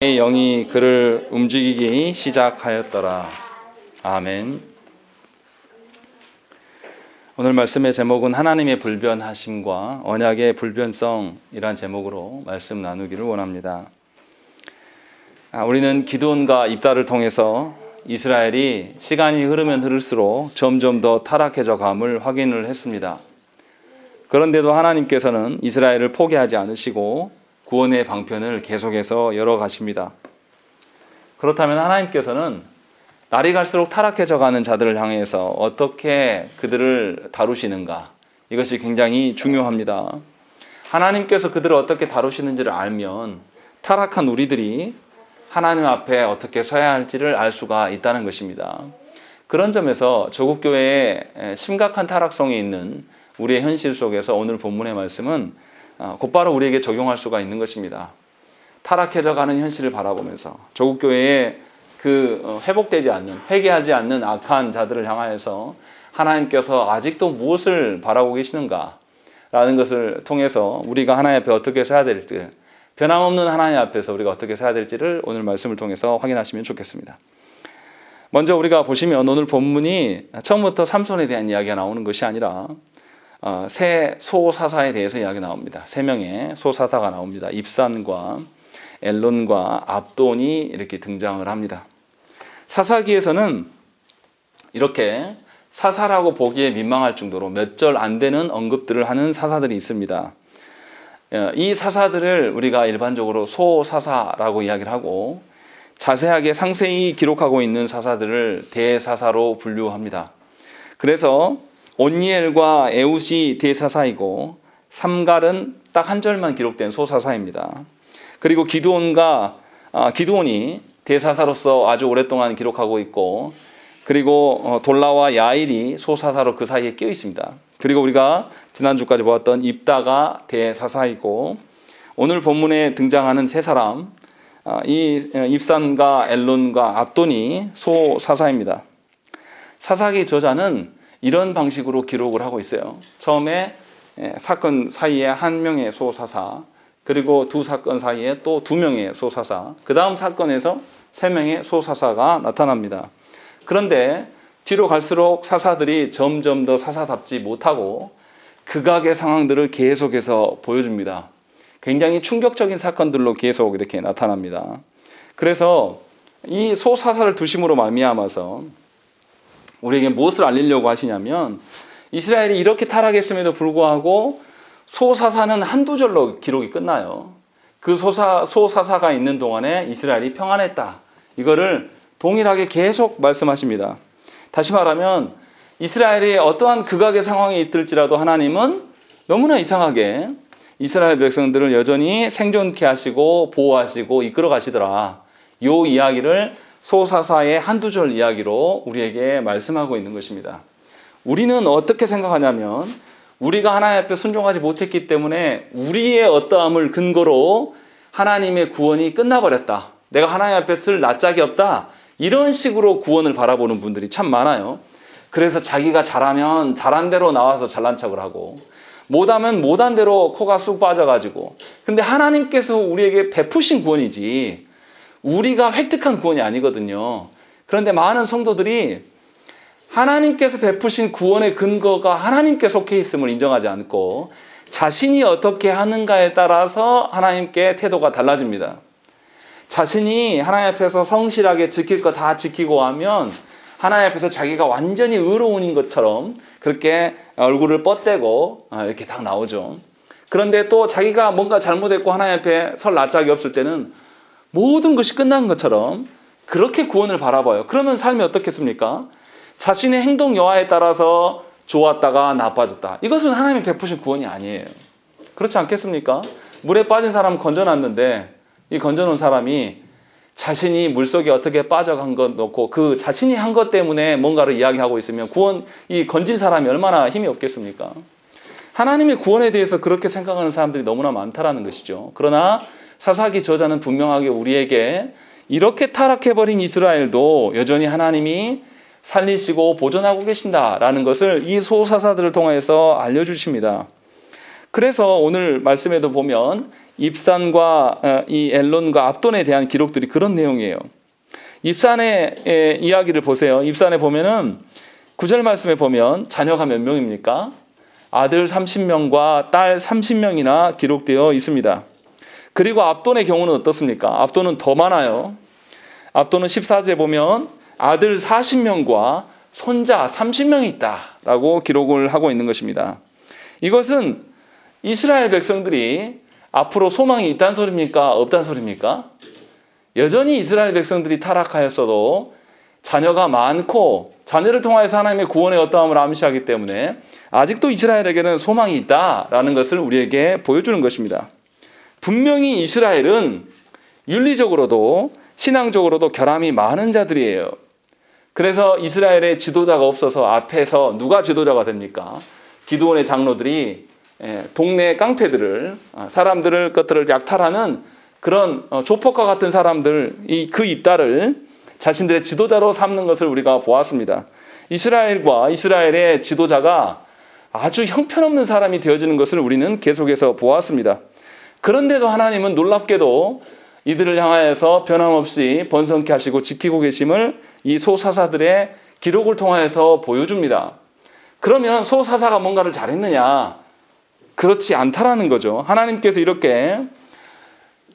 영이 그를 움직이기 시작하였더라. 아멘. 오늘 말씀의 제목은 하나님의 불변하심과 언약의 불변성이란 제목으로 말씀 나누기를 원합니다. 우리는 기드온과 입다를 통해서 이스라엘이 시간이 흐르면 흐를수록 점점 더 타락해져 감을 확인을 했습니다. 그런데도 하나님께서는 이스라엘을 포기하지 않으시고 구원의 방편을 계속해서 열어가십니다. 그렇다면 하나님께서는 날이 갈수록 타락해져 가는 자들을 향해서 어떻게 그들을 다루시는가? 이것이 굉장히 중요합니다. 하나님께서 그들을 어떻게 다루시는지를 알면 타락한 우리들이 하나님 앞에 어떻게 서야 할지를 알 수가 있다는 것입니다. 그런 점에서 조국교회의 심각한 타락성이 있는 우리의 현실 속에서 오늘 본문의 말씀은 곧바로 우리에게 적용할 수가 있는 것입니다. 타락해져 가는 현실을 바라보면서 조국교회의 회복되지 않는, 회개하지 않는 악한 자들을 향하여서 하나님께서 아직도 무엇을 바라고 계시는가 라는 것을 통해서 우리가 하나님 앞에 어떻게 서야 될지, 변함없는 하나님 앞에서 우리가 어떻게 서야 될지를 오늘 말씀을 통해서 확인하시면 좋겠습니다. 먼저 우리가 보시면 오늘 본문이 처음부터 삼손에 대한 이야기가 나오는 것이 아니라 세 소사사에 대해서 이야기 나옵니다. 세 명의 소사사가 나옵니다. 입산과 엘론과 압돈이 이렇게 등장을 합니다. 사사기에서는 이렇게 사사라고 보기에 민망할 정도로 몇 절 안 되는 언급들을 하는 사사들이 있습니다. 이 사사들을 우리가 일반적으로 소사사라고 이야기를 하고 자세하게 상세히 기록하고 있는 사사들을 대사사로 분류합니다. 그래서 온니엘과 에웃이 대사사이고 삼갈은 딱 한 절만 기록된 소사사입니다. 그리고 기드온이 대사사로서 아주 오랫동안 기록하고 있고, 그리고 돌라와 야일이 소사사로 그 사이에 끼어 있습니다. 그리고 우리가 지난주까지 보았던 입다가 대사사이고, 오늘 본문에 등장하는 세 사람, 이 입산과 엘론과 압돈이 소사사입니다. 사사기 저자는 이런 방식으로 기록을 하고 있어요. 처음에 사건 사이에 한 명의 소사사, 그리고 두 사건 사이에 또 두 명의 소사사, 그 다음 사건에서 세 명의 소사사가 나타납니다. 그런데 뒤로 갈수록 사사들이 점점 더 사사답지 못하고 극악의 상황들을 계속해서 보여줍니다. 굉장히 충격적인 사건들로 계속 이렇게 나타납니다. 그래서 이 소사사를 두심으로 말미암아서 우리에게 무엇을 알리려고 하시냐면, 이스라엘이 이렇게 타락했음에도 불구하고 소사사는 한두 절로 기록이 끝나요. 그 소사사가 있는 동안에 이스라엘이 평안했다. 이거를 동일하게 계속 말씀하십니다. 다시 말하면 이스라엘이 어떠한 극악의 상황에 있을지라도 하나님은 너무나 이상하게 이스라엘 백성들을 여전히 생존케 하시고 보호하시고 이끌어 가시더라. 이 이야기를 소사사의 한두 절 이야기로 우리에게 말씀하고 있는 것입니다. 우리는 어떻게 생각하냐면, 우리가 하나님 앞에 순종하지 못했기 때문에 우리의 어떠함을 근거로 하나님의 구원이 끝나버렸다. 내가 하나님 앞에 쓸 낯짝이 없다. 이런 식으로 구원을 바라보는 분들이 참 많아요. 그래서 자기가 잘하면 잘한 대로 나와서 잘난 척을 하고, 못하면 못한 대로 코가 쑥 빠져가지고, 근데 하나님께서 우리에게 베푸신 구원이지 우리가 획득한 구원이 아니거든요. 그런데 많은 성도들이 하나님께서 베푸신 구원의 근거가 하나님께 속해 있음을 인정하지 않고 자신이 어떻게 하는가에 따라서 하나님께 태도가 달라집니다. 자신이 하나님 앞에서 성실하게 지킬 거 다 지키고 하면 하나님 앞에서 자기가 완전히 의로운인 것처럼 그렇게 얼굴을 뻗대고 이렇게 딱 나오죠. 그런데 또 자기가 뭔가 잘못했고 하나님 앞에 설 낯짝이 없을 때는 모든 것이 끝난 것처럼 그렇게 구원을 바라봐요. 그러면 삶이 어떻겠습니까? 자신의 행동 여하에 따라서 좋았다가 나빠졌다. 이것은 하나님이 베푸신 구원이 아니에요. 그렇지 않겠습니까? 물에 빠진 사람 건져놨는데 이 건져놓은 사람이 자신이 물속에 어떻게 빠져간 것 놓고 그 자신이 한 것 때문에 뭔가를 이야기하고 있으면 이 건진 사람이 얼마나 힘이 없겠습니까? 하나님의 구원에 대해서 그렇게 생각하는 사람들이 너무나 많다라는 것이죠. 그러나 사사기 저자는 분명하게 우리에게 이렇게 타락해버린 이스라엘도 여전히 하나님이 살리시고 보존하고 계신다라는 것을 이 소사사들을 통해서 알려주십니다. 그래서 오늘 말씀에도 보면 입산과 이 엘론과 압돈에 대한 기록들이 그런 내용이에요. 입산의 이야기를 보세요. 입산에 보면은 9절 말씀에 보면 자녀가 몇 명입니까? 아들 30명과 딸 30명이나 기록되어 있습니다. 그리고 압돈의 경우는 어떻습니까? 압돈은 더 많아요. 압돈은 14절에 보면 아들 40명과 손자 30명이 있다라고 기록을 하고 있는 것입니다. 이것은 이스라엘 백성들이 앞으로 소망이 있다는 소리입니까? 없다는 소리입니까? 여전히 이스라엘 백성들이 타락하였어도 자녀가 많고 자녀를 통하여서 하나님의 구원의 어떠함을 암시하기 때문에 아직도 이스라엘에게는 소망이 있다라는 것을 우리에게 보여주는 것입니다. 분명히 이스라엘은 윤리적으로도 신앙적으로도 결함이 많은 자들이에요. 그래서 이스라엘의 지도자가 없어서 앞에서 누가 지도자가 됩니까? 기드온의 장로들이 동네 깡패들을 사람들을 것들을 약탈하는 그런 조폭과 같은 사람들 그 입다를 자신들의 지도자로 삼는 것을 우리가 보았습니다. 이스라엘과 이스라엘의 지도자가 아주 형편없는 사람이 되어지는 것을 우리는 계속해서 보았습니다. 그런데도 하나님은 놀랍게도 이들을 향하여서 변함없이 번성케 하시고 지키고 계심을 이 소사사들의 기록을 통하여서 보여줍니다. 그러면 소사사가 뭔가를 잘했느냐? 그렇지 않다라는 거죠. 하나님께서 이렇게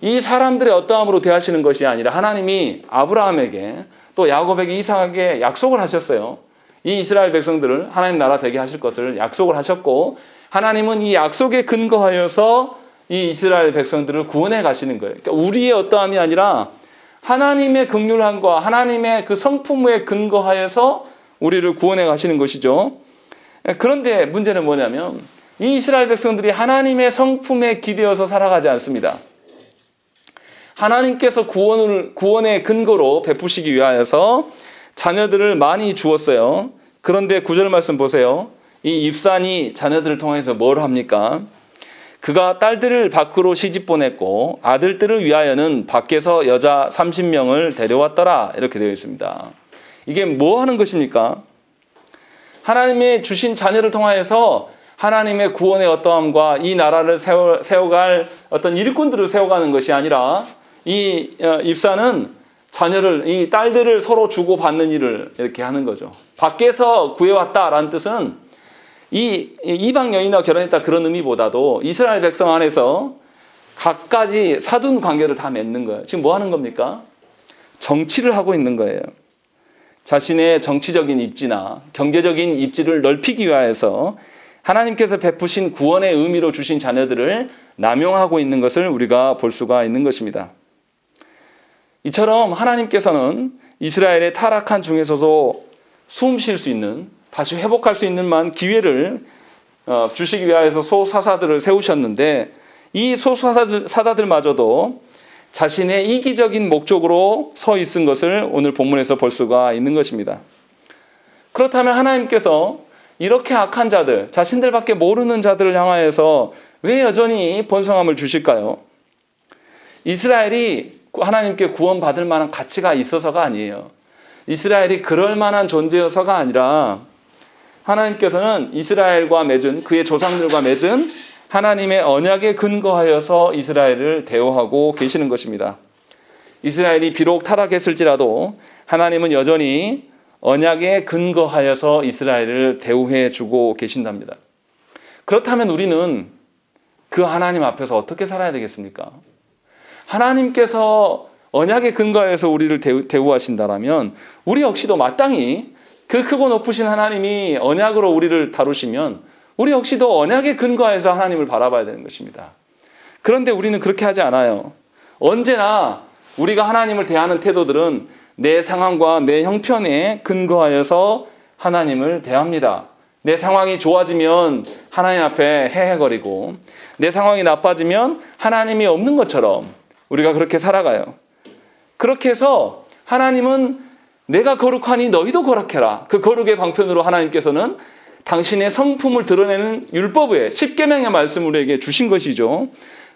이 사람들의 어떠함으로 대하시는 것이 아니라 하나님이 아브라함에게 또 야곱에게 이삭에게 약속을 하셨어요. 이 이스라엘 백성들을 하나님 나라 되게 하실 것을 약속을 하셨고 하나님은 이 약속에 근거하여서 이 이스라엘 백성들을 구원해 가시는 거예요. 그러니까 우리의 어떠함이 아니라 하나님의 긍휼함과 하나님의 그 성품에 근거하여서 우리를 구원해 가시는 것이죠. 그런데 문제는 뭐냐면 이 이스라엘 백성들이 하나님의 성품에 기대어서 살아가지 않습니다. 하나님께서 구원의 근거로 베푸시기 위하여서 자녀들을 많이 주었어요. 그런데 9절 말씀 보세요. 이 입산이 자녀들을 통해서 뭘 합니까? 그가 딸들을 밖으로 시집 보냈고 아들들을 위하여는 밖에서 여자 30명을 데려왔더라. 이렇게 되어 있습니다. 이게 뭐 하는 것입니까? 하나님의 주신 자녀를 통하여서 하나님의 구원의 어떠함과 이 나라를 세워갈 어떤 일꾼들을 세워가는 것이 아니라 이 입사는 자녀를, 이 딸들을 서로 주고받는 일을 이렇게 하는 거죠. 밖에서 구해왔다라는 뜻은 이 이방 여인과 결혼했다 그런 의미보다도 이스라엘 백성 안에서 각가지 사돈 관계를 다 맺는 거예요. 지금 뭐 하는 겁니까? 정치를 하고 있는 거예요. 자신의 정치적인 입지나 경제적인 입지를 넓히기 위하여서 하나님께서 베푸신 구원의 의미로 주신 자녀들을 남용하고 있는 것을 우리가 볼 수가 있는 것입니다. 이처럼 하나님께서는 이스라엘의 타락한 중에서도 숨 쉴 수 있는, 다시 회복할 수 있는 만 기회를 주시기 위하여서 소사사들을 세우셨는데 이 소사사들마저도 자신의 이기적인 목적으로 서 있은 것을 오늘 본문에서 볼 수가 있는 것입니다. 그렇다면 하나님께서 이렇게 악한 자들, 자신들밖에 모르는 자들을 향하여서 왜 여전히 번성함을 주실까요? 이스라엘이 하나님께 구원받을 만한 가치가 있어서가 아니에요. 이스라엘이 그럴 만한 존재여서가 아니라 하나님께서는 이스라엘과 맺은, 그의 조상들과 맺은 하나님의 언약에 근거하여서 이스라엘을 대우하고 계시는 것입니다. 이스라엘이 비록 타락했을지라도 하나님은 여전히 언약에 근거하여서 이스라엘을 대우해 주고 계신답니다. 그렇다면 우리는 그 하나님 앞에서 어떻게 살아야 되겠습니까? 하나님께서 언약에 근거하여서 우리를 대우하신다라면 우리 역시도 마땅히 그 크고 높으신 하나님이 언약으로 우리를 다루시면 우리 역시도 언약에 근거해서 하나님을 바라봐야 되는 것입니다. 그런데 우리는 그렇게 하지 않아요. 언제나 우리가 하나님을 대하는 태도들은 내 상황과 내 형편에 근거하여서 하나님을 대합니다. 내 상황이 좋아지면 하나님 앞에 헤헤거리고 내 상황이 나빠지면 하나님이 없는 것처럼 우리가 그렇게 살아가요. 그렇게 해서 하나님은 내가 거룩하니 너희도 거룩해라. 그 거룩의 방편으로 하나님께서는 당신의 성품을 드러내는 율법의 10계명의 말씀을 우리에게 주신 것이죠.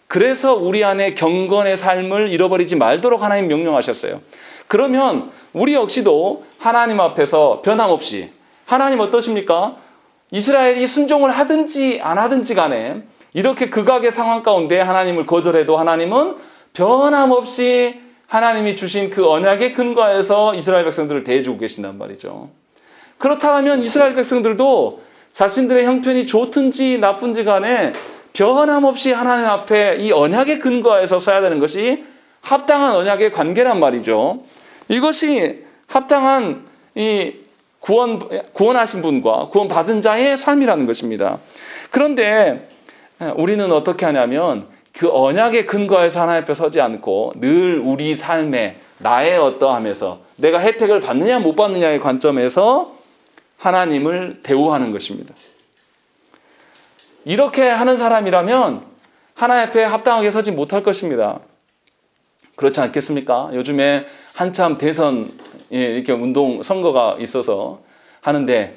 그래서 우리 안에 경건의 삶을 잃어버리지 말도록 하나님 명령하셨어요. 그러면 우리 역시도 하나님 앞에서 변함없이 하나님 어떠십니까? 이스라엘이 순종을 하든지 안 하든지 간에 이렇게 극악의 상황 가운데 하나님을 거절해도 하나님은 변함없이 하나님이 주신 그 언약의 근거에서 이스라엘 백성들을 대해주고 계신단 말이죠. 그렇다면 이스라엘 백성들도 자신들의 형편이 좋든지 나쁜지 간에 변함없이 하나님 앞에 이 언약의 근거에서 서야 되는 것이 합당한 언약의 관계란 말이죠. 이것이 합당한 이 구원하신 분과 구원받은 자의 삶이라는 것입니다. 그런데 우리는 어떻게 하냐면 그 언약의 근거에서 하나님 앞에 서지 않고 늘 우리 삶에 나의 어떠함에서 내가 혜택을 받느냐 못 받느냐의 관점에서 하나님을 대우하는 것입니다. 이렇게 하는 사람이라면 하나님 앞에 합당하게 서지 못할 것입니다. 그렇지 않겠습니까? 요즘에 한참 대선 이렇게 운동 선거가 있어서 하는데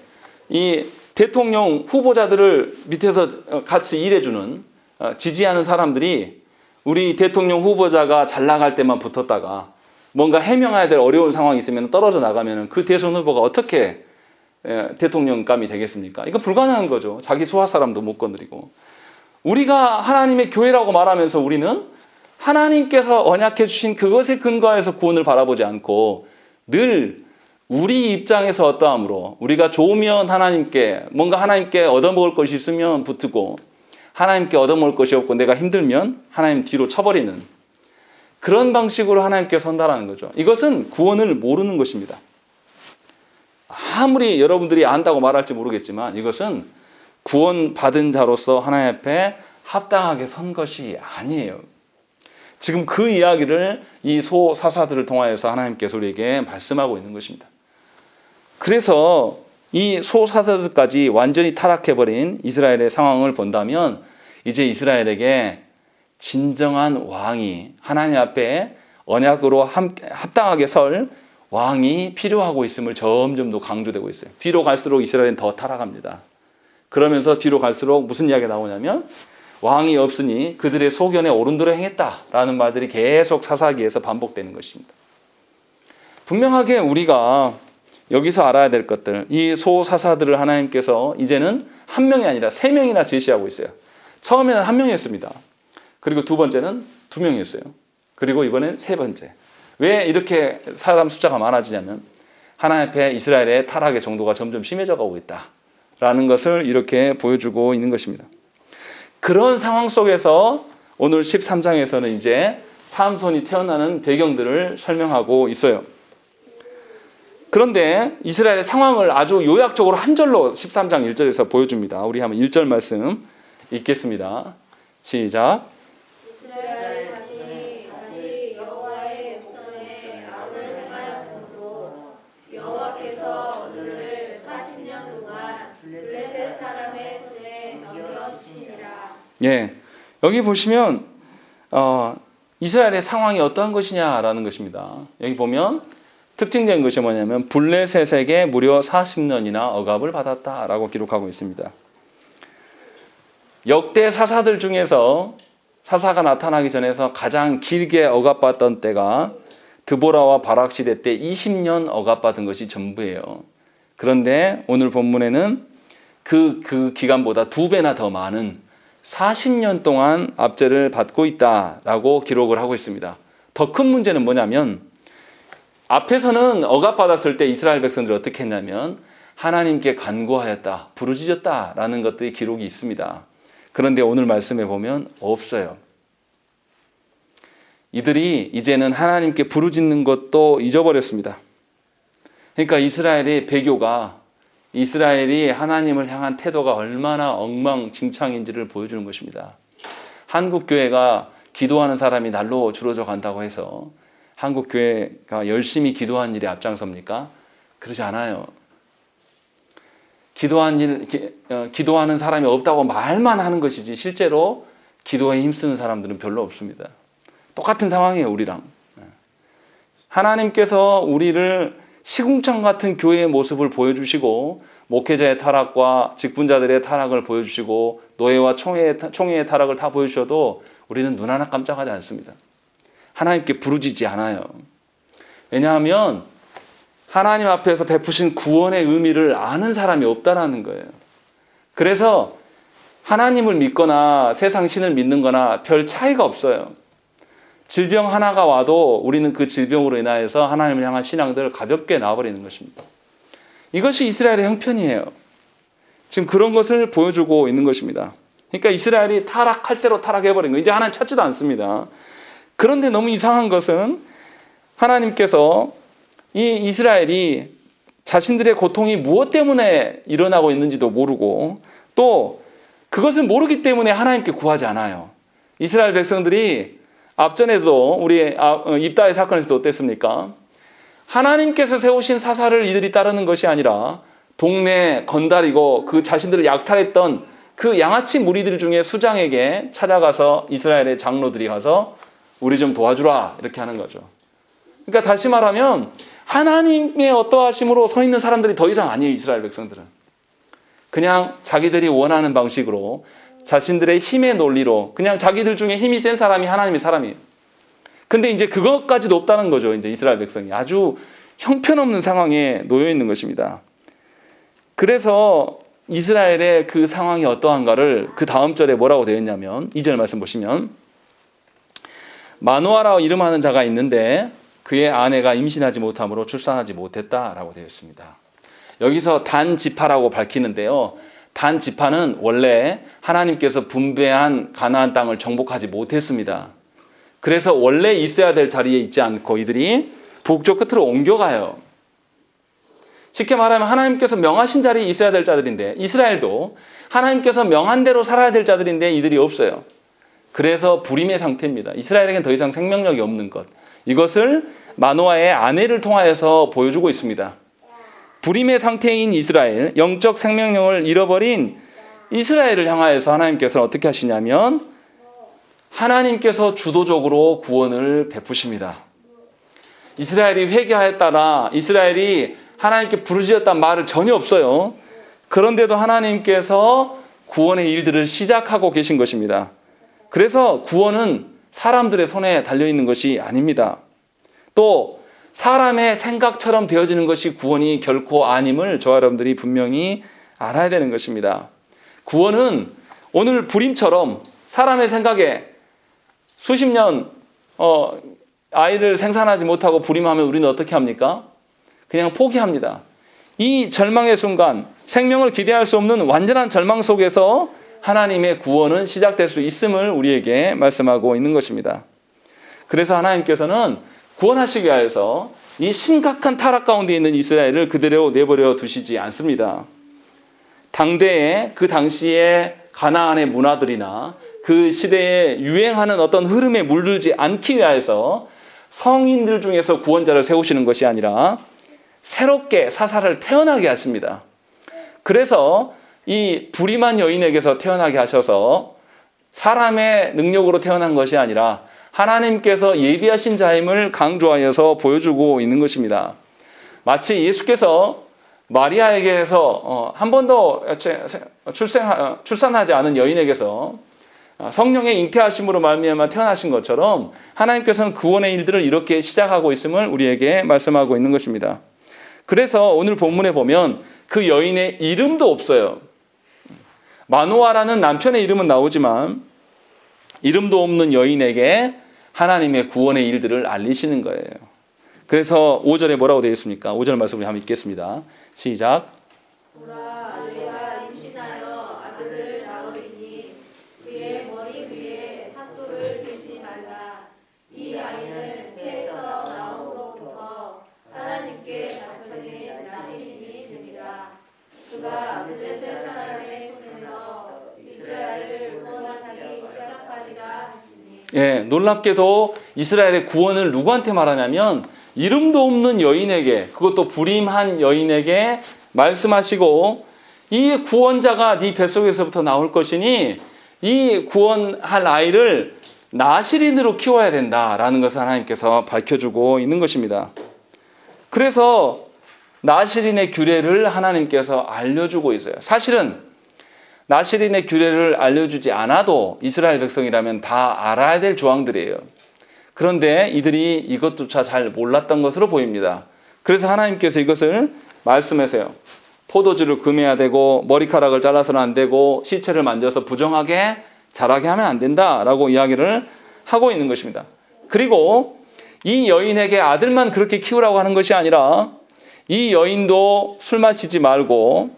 이 대통령 후보자들을 밑에서 같이 일해주는 지지하는 사람들이 우리 대통령 후보자가 잘 나갈 때만 붙었다가 뭔가 해명해야 될 어려운 상황이 있으면 떨어져 나가면 그 대선 후보가 어떻게 대통령감이 되겠습니까? 이거 불가능한 거죠. 자기 수하 사람도 못 건드리고. 우리가 하나님의 교회라고 말하면서 우리는 하나님께서 언약해 주신 그것에 근거해서 구원을 바라보지 않고 늘 우리 입장에서 어떠함으로 우리가 좋으면 하나님께 뭔가 하나님께 얻어먹을 것이 있으면 붙고 하나님께 얻어먹을 것이 없고 내가 힘들면 하나님 뒤로 쳐버리는 그런 방식으로 하나님께 선다라는 거죠. 이것은 구원을 모르는 것입니다. 아무리 여러분들이 안다고 말할지 모르겠지만 이것은 구원받은 자로서 하나님 앞에 합당하게 선 것이 아니에요. 지금 그 이야기를 이 소사사들을 통하여서 하나님께서 우리에게 말씀하고 있는 것입니다. 그래서 이 소사사들까지 완전히 타락해버린 이스라엘의 상황을 본다면 이제 이스라엘에게 진정한 왕이 하나님 앞에 언약으로 합당하게 설 왕이 필요하고 있음을 점점 더 강조되고 있어요. 뒤로 갈수록 이스라엘은 더 타락합니다. 그러면서 뒤로 갈수록 무슨 이야기가 나오냐면 왕이 없으니 그들의 소견에 옳은 대로 행했다라는 말들이 계속 사사기에서 반복되는 것입니다. 분명하게 우리가 여기서 알아야 될 것들, 이 소사사들을 하나님께서 이제는 한 명이 아니라 세 명이나 제시하고 있어요. 처음에는 한 명이었습니다. 그리고 두 번째는 두 명이었어요. 그리고 이번엔 세 번째. 왜 이렇게 사람 숫자가 많아지냐면 하나님 앞에 이스라엘의 타락의 정도가 점점 심해져 가고 있다라는 것을 이렇게 보여주고 있는 것입니다. 그런 상황 속에서 오늘 13장에서는 이제 삼손이 태어나는 배경들을 설명하고 있어요. 그런데 이스라엘의 상황을 아주 요약적으로 한 절로 13장 1절에서 보여줍니다. 우리 한번 1절 말씀 읽겠습니다. 시작. 이스라엘이 다시 여호와의 목전에 악을 행하였으므로 여호와께서 그를 40년 동안 블레셋 사람의 손에 넘겨주시니라. 예, 여기 보시면 이스라엘의 상황이 어떠한 것이냐라는 것입니다. 여기 보면 특징적인 것이 뭐냐면 블레셋에게 무려 40년이나 억압을 받았다라고 기록하고 있습니다. 역대 사사들 중에서 사사가 나타나기 전에서 가장 길게 억압받던 때가 드보라와 바락 시대 때 20년 억압받은 것이 전부예요. 그런데 오늘 본문에는 그 기간보다 2배나 더 많은 40년 동안 압제를 받고 있다라고 기록을 하고 있습니다. 더 큰 문제는 뭐냐면 앞에서는 억압받았을 때 이스라엘 백성들이 어떻게 했냐면 하나님께 간구하였다, 부르짖었다라는 것들이 기록이 있습니다. 그런데 오늘 말씀에 보면 없어요. 이들이 이제는 하나님께 부르짖는 것도 잊어버렸습니다. 그러니까 이스라엘의 배교가 이스라엘이 하나님을 향한 태도가 얼마나 엉망진창인지를 보여주는 것입니다. 한국 교회가 기도하는 사람이 날로 줄어져 간다고 해서 한국 교회가 열심히 기도하는 일에 앞장섭니까? 그러지 않아요. 기도하는 사람이 없다고 말만 하는 것이지 실제로 기도에 힘쓰는 사람들은 별로 없습니다. 똑같은 상황이에요, 우리랑. 하나님께서 우리를 시궁창 같은 교회의 모습을 보여주시고 목회자의 타락과 직분자들의 타락을 보여주시고 노예와 총회의 타락을 다 보여주셔도 우리는 눈 하나 깜짝하지 않습니다. 하나님께 부르짖지 않아요. 왜냐하면 하나님 앞에서 베푸신 구원의 의미를 아는 사람이 없다라는 거예요. 그래서 하나님을 믿거나 세상 신을 믿는 거나 별 차이가 없어요. 질병 하나가 와도 우리는 그 질병으로 인하여서 하나님을 향한 신앙들을 가볍게 놔버리는 것입니다. 이것이 이스라엘의 형편이에요. 지금 그런 것을 보여주고 있는 것입니다. 그러니까 이스라엘이 타락할 대로 타락해버린 거예요. 이제 하나님 찾지도 않습니다. 그런데 너무 이상한 것은 하나님께서 이 이스라엘이 자신들의 고통이 무엇 때문에 일어나고 있는지도 모르고 또 그것을 모르기 때문에 하나님께 구하지 않아요. 이스라엘 백성들이 앞전에도 우리 입다의 사건에서도 어땠습니까? 하나님께서 세우신 사사를 이들이 따르는 것이 아니라 동네 건달이고 그 자신들을 약탈했던 그 양아치 무리들 중에 수장에게 찾아가서 이스라엘의 장로들이 가서 우리 좀 도와주라 이렇게 하는 거죠. 그러니까 다시 말하면 하나님의 어떠하심으로 서 있는 사람들이 더 이상 아니에요. 이스라엘 백성들은 그냥 자기들이 원하는 방식으로 자신들의 힘의 논리로 그냥 자기들 중에 힘이 센 사람이 하나님의 사람이에요. 근데 이제 그것까지도 없다는 거죠. 이제 이스라엘 백성이 아주 형편없는 상황에 놓여 있는 것입니다. 그래서 이스라엘의 그 상황이 어떠한가를 그 다음 절에 뭐라고 되어 있냐면 2절 말씀 보시면 마노아라 이름하는 자가 있는데 그의 아내가 임신하지 못함으로 출산하지 못했다라고 되어 있습니다. 여기서 단 지파라고 밝히는데요. 단 지파는 원래 하나님께서 분배한 가나안 땅을 정복하지 못했습니다. 그래서 원래 있어야 될 자리에 있지 않고 이들이 북쪽 끝으로 옮겨가요. 쉽게 말하면 하나님께서 명하신 자리에 있어야 될 자들인데 이스라엘도 하나님께서 명한 대로 살아야 될 자들인데 이들이 없어요. 그래서 불임의 상태입니다. 이스라엘에게는 더 이상 생명력이 없는 것. 이것을 마노아의 아내를 통하여서 보여주고 있습니다. 불임의 상태인 이스라엘, 영적 생명력을 잃어버린 이스라엘을 향하여서 하나님께서는 어떻게 하시냐면 하나님께서 주도적으로 구원을 베푸십니다. 이스라엘이 회개하였다나 이스라엘이 하나님께 부르짖었다는 말을 전혀 없어요. 그런데도 하나님께서 구원의 일들을 시작하고 계신 것입니다. 그래서 구원은 사람들의 손에 달려있는 것이 아닙니다. 또 사람의 생각처럼 되어지는 것이 구원이 결코 아님을 저와 여러분들이 분명히 알아야 되는 것입니다. 구원은 오늘 불임처럼 사람의 생각에 수십 년 아이를 생산하지 못하고 불임하면 우리는 어떻게 합니까? 그냥 포기합니다. 이 절망의 순간 생명을 기대할 수 없는 완전한 절망 속에서 하나님의 구원은 시작될 수 있음을 우리에게 말씀하고 있는 것입니다. 그래서 하나님께서는 구원하시기 위해서 이 심각한 타락 가운데 있는 이스라엘을 그대로 내버려 두시지 않습니다. 당대에 그 당시에 가나안의 문화들이나 그 시대에 유행하는 어떤 흐름에 물들지 않기 위해서 성인들 중에서 구원자를 세우시는 것이 아니라 새롭게 사사를 태어나게 하십니다. 그래서 이 불임한 여인에게서 태어나게 하셔서 사람의 능력으로 태어난 것이 아니라 하나님께서 예비하신 자임을 강조하여서 보여주고 있는 것입니다. 마치 예수께서 마리아에게서 한 번도 출산하지 않은 여인에게서 성령의 잉태하심으로 말미암아 태어나신 것처럼 하나님께서는 구원의 일들을 이렇게 시작하고 있음을 우리에게 말씀하고 있는 것입니다. 그래서 오늘 본문에 보면 그 여인의 이름도 없어요. 마노아라는 남편의 이름은 나오지만 이름도 없는 여인에게 하나님의 구원의 일들을 알리시는 거예요. 그래서 5절에 뭐라고 되어 있습니까? 5절 말씀을 한번 읽겠습니다. 시작. 보라, 내가 임신하여 아들을 낳으리니 그의 머리 위에 삭도를 들지 말라. 이 아이는 태에서 나옴으로부터 하나님께 나타낸 나신이 되리라. 그가 그셋 사람의 손에서 이스라엘을 구원하시기 시작하리라 하시니. 예, 놀랍게도 이스라엘의 구원을 누구한테 말하냐면 이름도 없는 여인에게, 그것도 불임한 여인에게 말씀하시고 이 구원자가 네 뱃속에서부터 나올 것이니 이 구원할 아이를 나실인으로 키워야 된다라는 것을 하나님께서 밝혀주고 있는 것입니다. 그래서 나실인의 규례를 하나님께서 알려주고 있어요. 사실은 나실인의 규례를 알려주지 않아도 이스라엘 백성이라면 다 알아야 될 조항들이에요. 그런데 이들이 이것조차 잘 몰랐던 것으로 보입니다. 그래서 하나님께서 이것을 말씀하세요. 포도주를 금해야 되고 머리카락을 잘라서는 안 되고 시체를 만져서 부정하게 자라게 하면 안 된다라고 이야기를 하고 있는 것입니다. 그리고 이 여인에게 아들만 그렇게 키우라고 하는 것이 아니라 이 여인도 술 마시지 말고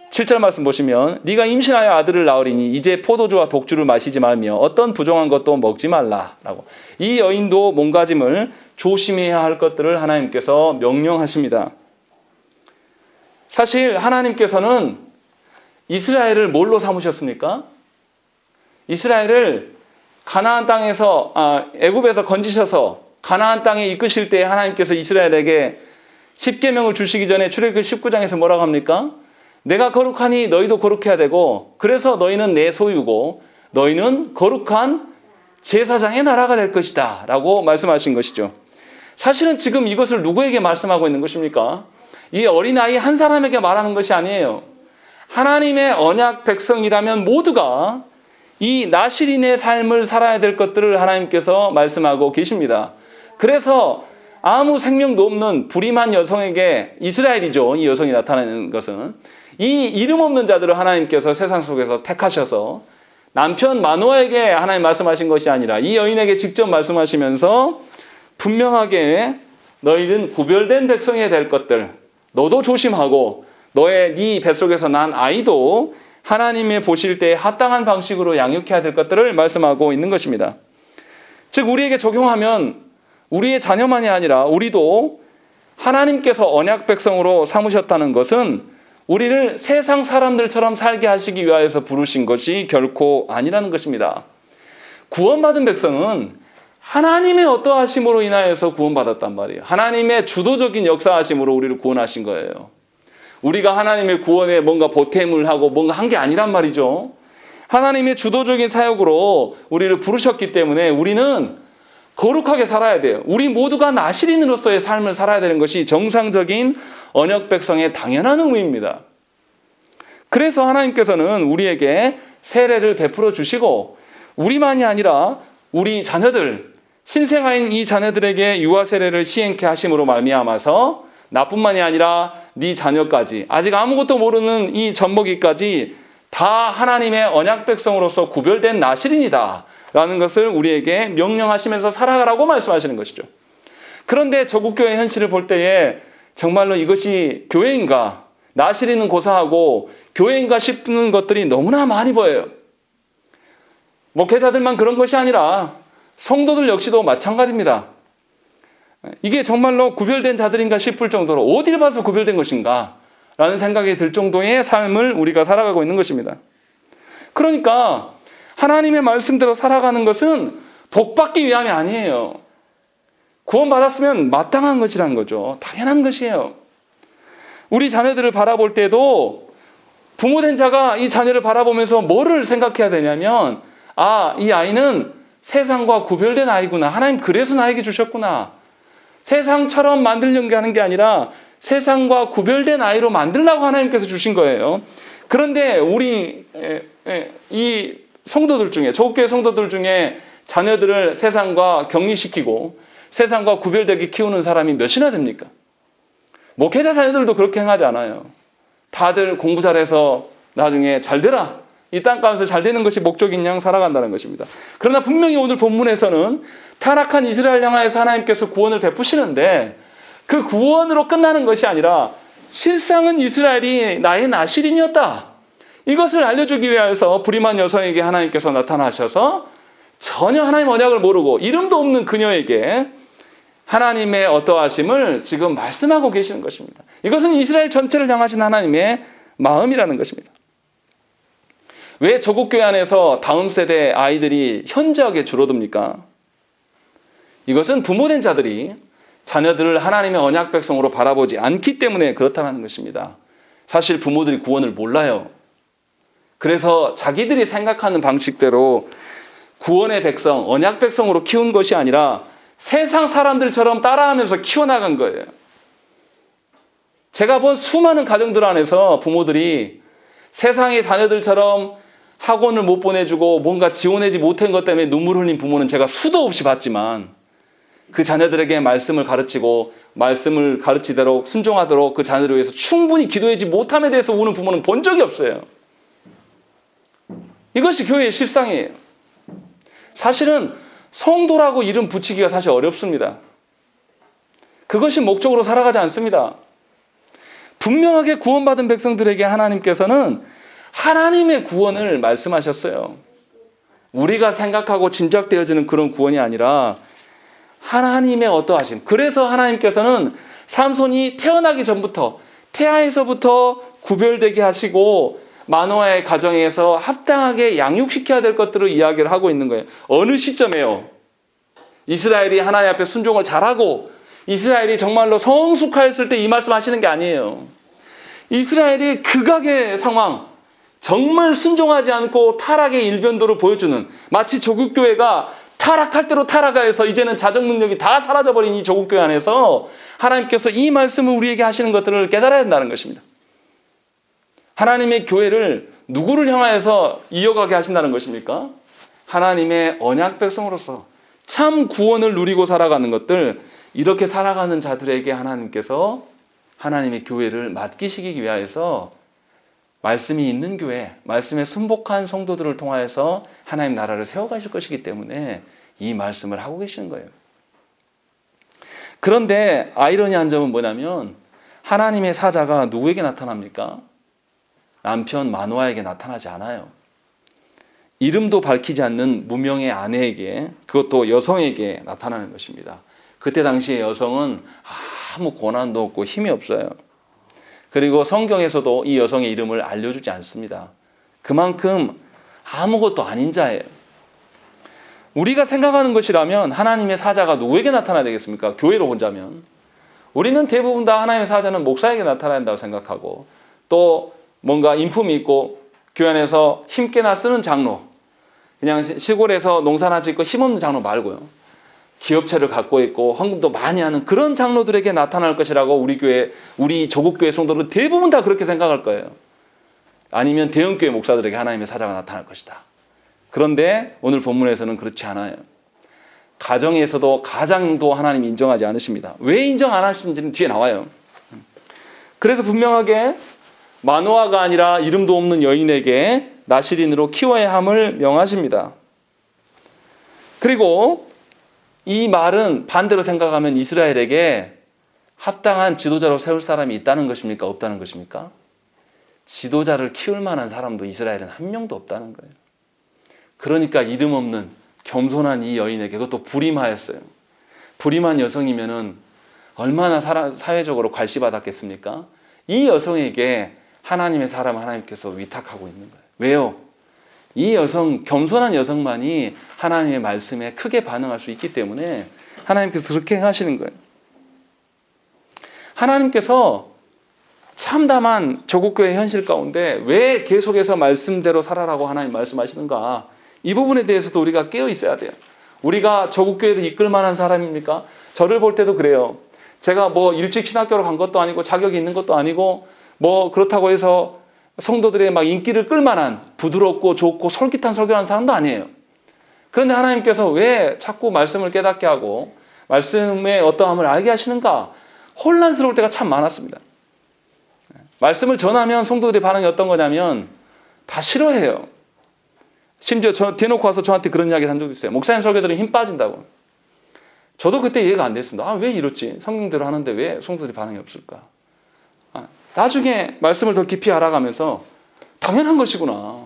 7절 말씀 보시면 네가 임신하여 아들을 낳으리니 이제 포도주와 독주를 마시지 말며 어떤 부정한 것도 먹지 말라라고. 이 여인도 몸가짐을 조심해야 할 것들을 하나님께서 명령하십니다. 사실 하나님께서는 이스라엘을 뭘로 삼으셨습니까? 이스라엘을 가나안 땅에서 애굽에서 건지셔서 가나안 땅에 이끄실 때 하나님께서 이스라엘에게 십계명을 주시기 전에 출애굽기 19장에서 뭐라고 합니까? 내가 거룩하니 너희도 거룩해야 되고 그래서 너희는 내 소유고 너희는 거룩한 제사장의 나라가 될 것이다 라고 말씀하신 것이죠. 사실은 지금 이것을 누구에게 말씀하고 있는 것입니까? 이 어린아이 한 사람에게 말하는 것이 아니에요. 하나님의 언약 백성이라면 모두가 이 나실인의 삶을 살아야 될 것들을 하나님께서 말씀하고 계십니다. 그래서 아무 생명도 없는 불임한 여성에게, 이스라엘이죠, 이 여성이 나타나는 것은, 이 이름 없는 자들을 하나님께서 세상 속에서 택하셔서 남편 마노아에게 하나님 말씀하신 것이 아니라 이 여인에게 직접 말씀하시면서 분명하게 너희는 구별된 백성이 될 것들, 너도 조심하고 너의 네 뱃속에서 난 아이도 하나님이 보실 때 합당한 방식으로 양육해야 될 것들을 말씀하고 있는 것입니다. 즉 우리에게 적용하면 우리의 자녀만이 아니라 우리도 하나님께서 언약 백성으로 삼으셨다는 것은 우리를 세상 사람들처럼 살게 하시기 위하여서 부르신 것이 결코 아니라는 것입니다. 구원받은 백성은 하나님의 어떠하심으로 인하여서 구원받았단 말이에요. 하나님의 주도적인 역사하심으로 우리를 구원하신 거예요. 우리가 하나님의 구원에 뭔가 보탬을 하고 뭔가 한 게 아니란 말이죠. 하나님의 주도적인 사역으로 우리를 부르셨기 때문에 우리는 거룩하게 살아야 돼요. 우리 모두가 나실인으로서의 삶을 살아야 되는 것이 정상적인 언약 백성의 당연한 의무입니다. 그래서 하나님께서는 우리에게 세례를 베풀어 주시고 우리만이 아니라 우리 자녀들, 신생아인 이 자녀들에게 유아 세례를 시행케 하심으로 말미암아서 나뿐만이 아니라 네 자녀까지, 아직 아무것도 모르는 이 젖먹이까지 다 하나님의 언약 백성으로서 구별된 나실인이다 라는 것을 우리에게 명령하시면서 살아가라고 말씀하시는 것이죠. 그런데 저국교회 현실을 볼 때에 정말로 이것이 교회인가, 나실인은 고사하고 교회인가 싶은 것들이 너무나 많이 보여요. 목회자들만 그런 것이 아니라 성도들 역시도 마찬가지입니다. 이게 정말로 구별된 자들인가 싶을 정도로 어딜 봐서 구별된 것인가 라는 생각이 들 정도의 삶을 우리가 살아가고 있는 것입니다. 그러니까 하나님의 말씀대로 살아가는 것은 복받기 위함이 아니에요. 구원받았으면 마땅한 것이라는 거죠. 당연한 것이에요. 우리 자녀들을 바라볼 때도 부모된 자가 이 자녀를 바라보면서 뭐를 생각해야 되냐면, 이 아이는 세상과 구별된 아이구나. 하나님 그래서 나에게 주셨구나. 세상처럼 만들려고 하는 게 아니라 세상과 구별된 아이로 만들려고 하나님께서 주신 거예요. 그런데 우리 이 성도들 중에, 조국교회 성도들 중에 자녀들을 세상과 격리시키고 세상과 구별되게 키우는 사람이 몇이나 됩니까? 목회자 자녀들도 그렇게 행하지 않아요. 다들 공부 잘해서 나중에 잘 되라, 이 땅가운데서 잘 되는 것이 목적인 양 살아간다는 것입니다. 그러나 분명히 오늘 본문에서는 타락한 이스라엘 향하여서 하나님께서 구원을 베푸시는데 그 구원으로 끝나는 것이 아니라 실상은 이스라엘이 나의 나실인이었다, 이것을 알려주기 위하여서 불임한 여성에게 하나님께서 나타나셔서 전혀 하나님 언약을 모르고 이름도 없는 그녀에게 하나님의 어떠하심을 지금 말씀하고 계시는 것입니다. 이것은 이스라엘 전체를 향하신 하나님의 마음이라는 것입니다. 왜 저국교회 안에서 다음 세대 아이들이 현저하게 줄어듭니까? 이것은 부모된 자들이 자녀들을 하나님의 언약 백성으로 바라보지 않기 때문에 그렇다는 것입니다. 사실 부모들이 구원을 몰라요. 그래서 자기들이 생각하는 방식대로 구원의 백성, 언약 백성으로 키운 것이 아니라 세상 사람들처럼 따라하면서 키워나간 거예요. 제가 본 수많은 가정들 안에서 부모들이 세상의 자녀들처럼 학원을 못 보내주고 뭔가 지원하지 못한 것 때문에 눈물 흘린 부모는 제가 수도 없이 봤지만, 그 자녀들에게 말씀을 가르치고 말씀을 가르치도록 순종하도록 그 자녀를 위해서 충분히 기도하지 못함에 대해서 우는 부모는 본 적이 없어요. 이것이 교회의 실상이에요. 사실은 성도라고 이름 붙이기가 사실 어렵습니다. 그것이 목적으로 살아가지 않습니다. 분명하게 구원받은 백성들에게 하나님께서는 하나님의 구원을 말씀하셨어요. 우리가 생각하고 짐작되어지는 그런 구원이 아니라 하나님의 어떠하심. 그래서 하나님께서는 삼손이 태어나기 전부터 태아에서부터 구별되게 하시고 마노아의 가정에서 합당하게 양육시켜야 될 것들을 이야기를 하고 있는 거예요. 어느 시점에요? 이스라엘이 하나님 앞에 순종을 잘하고 이스라엘이 정말로 성숙하였을 때 이 말씀 하시는 게 아니에요. 이스라엘이 극악의 상황, 정말 순종하지 않고 타락의 일변도를 보여주는, 마치 조국교회가 타락할 대로 타락하여서 이제는 자정 능력이 다 사라져버린 이 조국교회 안에서 하나님께서 이 말씀을 우리에게 하시는 것들을 깨달아야 한다는 것입니다. 하나님의 교회를 누구를 향하여서 이어가게 하신다는 것입니까? 하나님의 언약 백성으로서 참 구원을 누리고 살아가는 것들, 이렇게 살아가는 자들에게 하나님께서 하나님의 교회를 맡기시기 위하여서 말씀이 있는 교회, 말씀에 순복한 성도들을 통하여서 하나님 나라를 세워가실 것이기 때문에 이 말씀을 하고 계시는 거예요. 그런데 아이러니한 점은 뭐냐면 하나님의 사자가 누구에게 나타납니까? 남편 마노아에게 나타나지 않아요. 이름도 밝히지 않는 무명의 아내에게, 그것도 여성에게 나타나는 것입니다. 그때 당시에 여성은 아무 권한도 없고 힘이 없어요. 그리고 성경에서도 이 여성의 이름을 알려주지 않습니다. 그만큼 아무것도 아닌 자예요. 우리가 생각하는 것이라면 하나님의 사자가 누구에게 나타나야 되겠습니까? 교회로 본다면. 우리는 대부분 다 하나님의 사자는 목사에게 나타나야 한다고 생각하고, 또 뭔가 인품이 있고 교회 안에서 힘께나 쓰는 장로, 그냥 시골에서 농사나 짓고 힘없는 장로 말고요, 기업체를 갖고 있고 헌금도 많이 하는 그런 장로들에게 나타날 것이라고 우리 교회, 우리 조국교회 성도들은 대부분 다 그렇게 생각할 거예요. 아니면 대형교회 목사들에게 하나님의 사자가 나타날 것이다. 그런데 오늘 본문에서는 그렇지 않아요. 가정에서도 가장도 하나님이 인정하지 않으십니다. 왜 인정 안 하시는지는 뒤에 나와요. 그래서 분명하게 마노아가 아니라 이름도 없는 여인에게 나실인으로 키워야 함을 명하십니다. 그리고 이 말은 반대로 생각하면 이스라엘에게 합당한 지도자로 세울 사람이 있다는 것입니까? 없다는 것입니까? 지도자를 키울 만한 사람도 이스라엘은 한 명도 없다는 거예요. 그러니까 이름 없는 겸손한 이 여인에게, 그것도 불임하였어요. 불임한 여성이면은 얼마나 사회적으로 괄시받았겠습니까? 이 여성에게 하나님의 사람 하나님께서 위탁하고 있는 거예요. 왜요? 이 여성, 겸손한 여성만이 하나님의 말씀에 크게 반응할 수 있기 때문에 하나님께서 그렇게 하시는 거예요. 하나님께서 참담한 조국교회 현실 가운데 왜 계속해서 말씀대로 살아라고 하나님 말씀하시는가? 이 부분에 대해서도 우리가 깨어 있어야 돼요. 우리가 조국교회를 이끌 만한 사람입니까? 저를 볼 때도 그래요. 제가 뭐 일찍 신학교를 간 것도 아니고 자격이 있는 것도 아니고 뭐 그렇다고 해서 성도들의 막 인기를 끌 만한 부드럽고 좋고 솔깃한 설교하는 사람도 아니에요. 그런데 하나님께서 왜 자꾸 말씀을 깨닫게 하고 말씀의 어떠함을 알게 하시는가? 혼란스러울 때가 참 많았습니다. 말씀을 전하면 성도들의 반응이 어떤 거냐면 다 싫어해요. 심지어 저 대놓고 와서 저한테 그런 이야기를 한 적도 있어요. 목사님 설교 들으면 힘 빠진다고. 저도 그때 이해가 안 됐습니다. 아, 왜 이렇지? 성경대로 하는데 왜 성도들이 반응이 없을까? 나중에 말씀을 더 깊이 알아가면서 당연한 것이구나.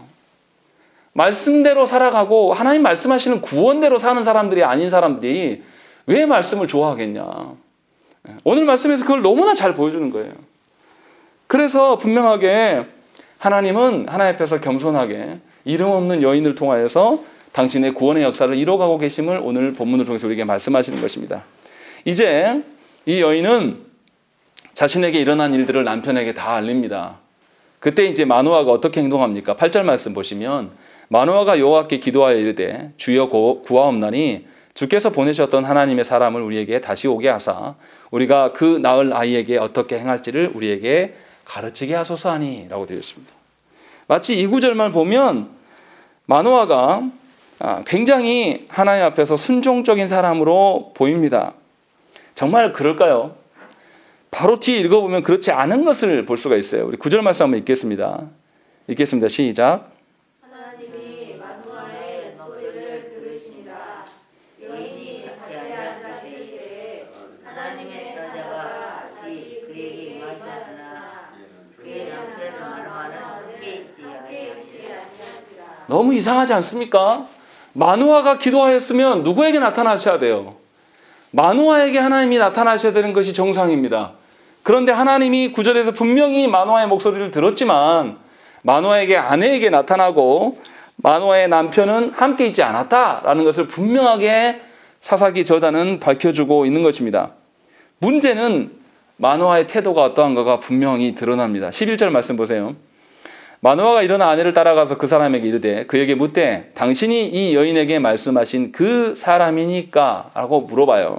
말씀대로 살아가고 하나님 말씀하시는 구원대로 사는 사람들이 아닌 사람들이 왜 말씀을 좋아하겠냐. 오늘 말씀에서 그걸 너무나 잘 보여주는 거예요. 그래서 분명하게 하나님은 하나님 앞에서 겸손하게 이름 없는 여인을 통하여서 당신의 구원의 역사를 이뤄가고 계심을 오늘 본문을 통해서 우리에게 말씀하시는 것입니다. 이제 이 여인은 자신에게 일어난 일들을 남편에게 다 알립니다. 그때 이제 마노아가 어떻게 행동합니까? 8절 말씀 보시면 마노아가 여호와께 기도하여 이르되 주여 구하옵나니 주께서 보내셨던 하나님의 사람을 우리에게 다시 오게 하사 우리가 그 낳을 아이에게 어떻게 행할지를 우리에게 가르치게 하소서 하니 라고 되어 있습니다. 마치 이 구절만 보면 마노아가 굉장히 하나님 앞에서 순종적인 사람으로 보입니다. 정말 그럴까요? 바로 뒤에 읽어보면 그렇지 않은 것을 볼 수가 있어요. 우리 9절 말씀 한번 읽겠습니다. 읽겠습니다. 시작. 하나님이 마누아의 목소리를 들으시니라. 여인이 밭에 앉아 계실 때에 하나님의 사자가 다시 그에게 임하셨으나 그의 남편 마누아는 함께 있지 아니한지라. 너무 이상하지 않습니까? 마누아가 기도하였으면 누구에게 나타나셔야 돼요? 마누아에게 하나님이 나타나셔야 되는 것이 정상입니다. 그런데 하나님이 9절에서 분명히 마누아의 목소리를 들었지만 마누아에게 아내에게 나타나고 마누아의 남편은 함께 있지 않았다라는 것을 분명하게 사사기 저자는 밝혀주고 있는 것입니다. 문제는 마누아의 태도가 어떠한가가 분명히 드러납니다. 11절 말씀 보세요. 마누아가 일어나 아내를 따라가서 그 사람에게 이르되 그에게 묻되 당신이 이 여인에게 말씀하신 그 사람이니까? 라고 물어봐요.